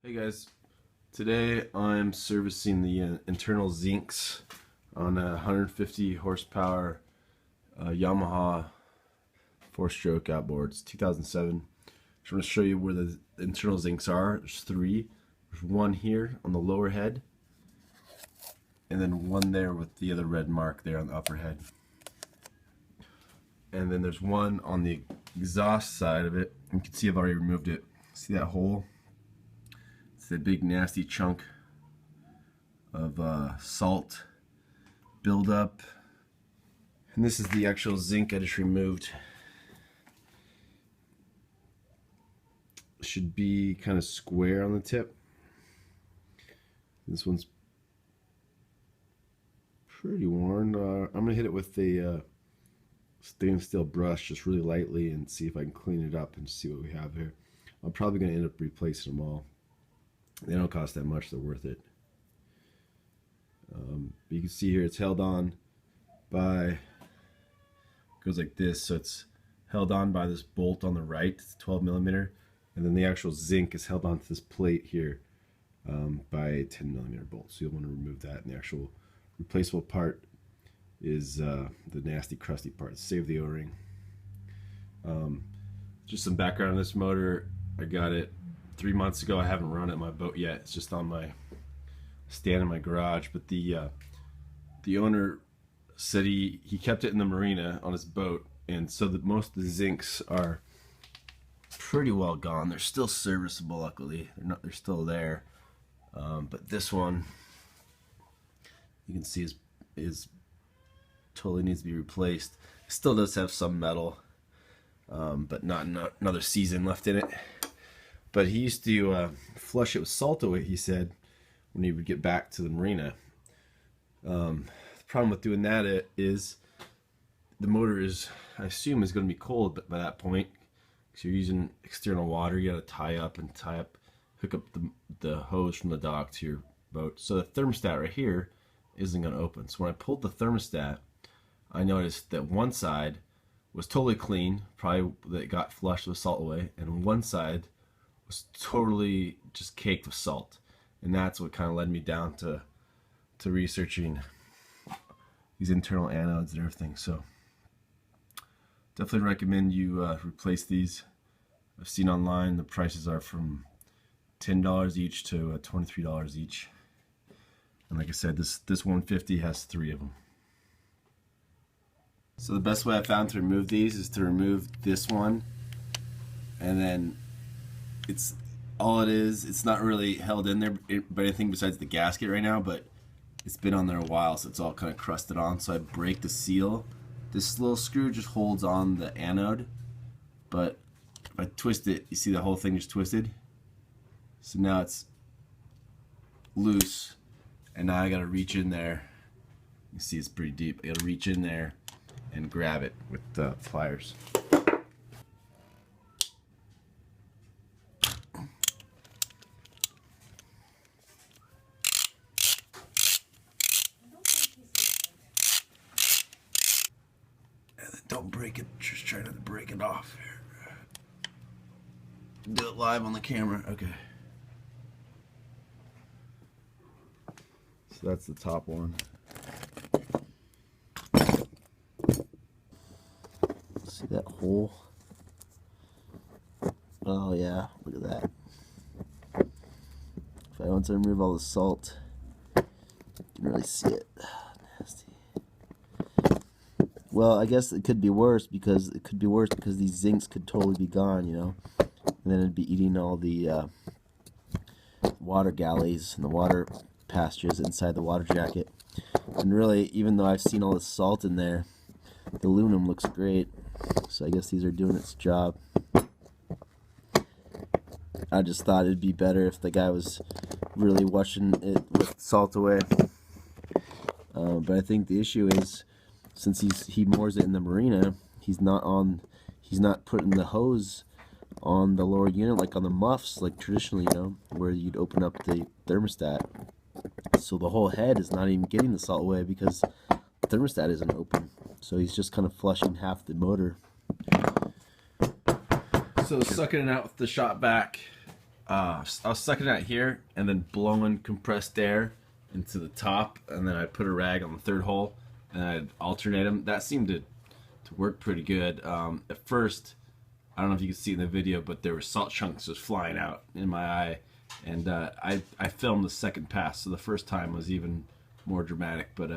Hey guys, today I'm servicing the internal zincs on a 150 horsepower Yamaha four-stroke outboard. It's 2007. Just want to show you where the internal zincs are. There's three. There's one here on the lower head, and then one there with the other red mark there on the upper head. And then there's one on the exhaust side of it. You can see I've already removed it. See that hole? It's a big nasty chunk of salt buildup. And this is the actual zinc I just removed. Should be kind of square on the tip. This one's pretty worn. I'm going to hit it with a stainless steel brush just really lightly and see if I can clean it up and see what we have here. I'm probably going to end up replacing them all. They don't cost that much, they're worth it. You can see here it's held on by, it goes like this, so it's held on by this bolt on the right, it's 12mm, and then the actual zinc is held onto this plate here by a 10mm bolt. So you'll want to remove that, and the actual replaceable part is the nasty crusty part. Save the O-ring. Just some background on this motor. I got it 3 months ago. I haven't run it in my boat yet. It's just on my stand in my garage. But the owner said he kept it in the marina on his boat, and so that most of the zincs are pretty well gone. They're still serviceable, luckily. They're still there. But this one, you can see is totally needs to be replaced. It still does have some metal, but not another season left in it. But he used to flush it with salt away, he said, when he would get back to the marina. The problem with doing that is the motor is, I assume, is going to be cold by that point. Because you're using external water, you got to hook up the hose from the dock to your boat. So the thermostat right here isn't going to open. So when I pulled the thermostat, I noticed that one side was totally clean, probably that it got flushed with salt away, and one side was totally just caked with salt. And that's what kind of led me down to researching these internal anodes and everything. So definitely recommend you replace these. I've seen online the prices are from $10 each to $23 each. And like I said, this 150 has 3 of them. So the best way I found to remove these is to remove this one, and then it's not really held in there by anything besides the gasket right now, but it's been on there a while, so it's all kind of crusted on. So I break the seal. This little screw just holds on the anode, but if I twist it, you see the whole thing just twisted. So now it's loose, and now I gotta reach in there. You see it's pretty deep. I gotta reach in there and grab it with the pliers. Don't break it, just try not to break it off. Do it live on the camera, okay. So that's the top one. See that hole? Oh yeah, look at that. Once I remove all the salt, you can really see it. Nasty. Well, I guess it could be worse because these zincs could totally be gone, you know, and then it'd be eating all the water galleys and the water pastures inside the water jacket. And really, even though I've seen all the salt in there, the aluminum looks great. So I guess these are doing its job. I just thought it'd be better if the guy was really washing it with salt away. But I think the issue is, since he moors it in the marina, he's not putting the hose on the lower unit like on the muffs, like traditionally, you know, where you'd open up the thermostat. So the whole head is not even getting the salt away because the thermostat isn't open. So he's just kind of flushing half the motor. So sucking it out with the shot back I was sucking out here and then blowing compressed air into the top, and then I'd put a rag on the third hole and I'd alternate them. That seemed to work pretty good. At first, I don't know if you can see in the video, but there were salt chunks just flying out in my eye, and I filmed the second pass, so the first time was even more dramatic. But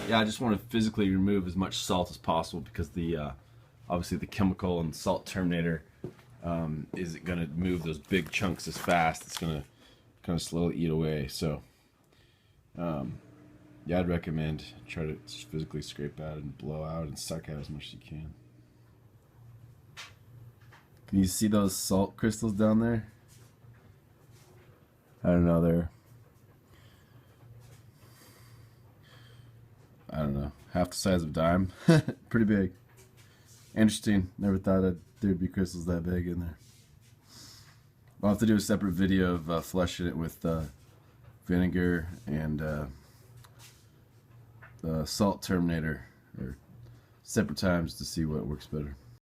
yeah, I just want to physically remove as much salt as possible because the obviously the chemical and salt terminator isn't going to move those big chunks as fast. It's going to kind of slowly eat away. So yeah, I'd recommend try to physically scrape out and blow out and suck out as much as you can. Can you see those salt crystals down there? I don't know, I don't know, half the size of a dime. Pretty big. Interesting. Never thought there'd be crystals that big in there. I'll have to do a separate video of flushing it with vinegar and the salt terminator, or separate times to see what works better.